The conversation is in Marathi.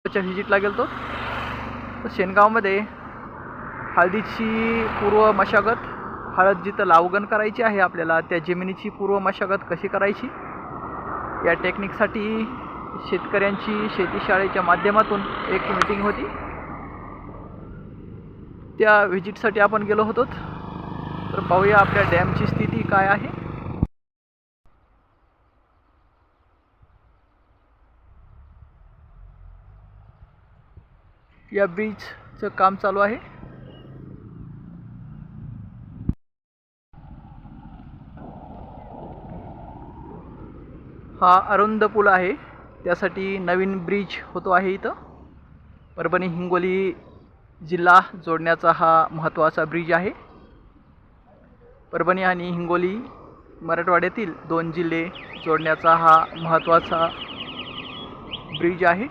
व्हिजिटला गेलो. तर शेनगावमध्ये हळदीची पूर्व मशागत, हळद जिथं लावगण करायची आहे आपल्याला त्या जमिनीची पूर्व मशागत कशी करायची या टेक्निकसाठी शेतकऱ्यांची शेतीशाळेच्या माध्यमातून एक मीटिंग होती. त्या व्हिजिटसाठी आपण गेलो होतो. तर पाहूया आपल्या डॅमची स्थिती काय आहे. या ब्रिजचं काम चालू आहे. हा अरुंद पूल आहे, त्यासाठी नवीन ब्रिज होतो आहे. इथं परभणी हिंगोली जिल्हा जोडण्याचा हा महत्त्वाचा ब्रिज आहे. परभणी आणि हिंगोली मराठवाड्यातील 2 जिल्हे जोडण्याचा हा महत्त्वाचा ब्रिज आहे.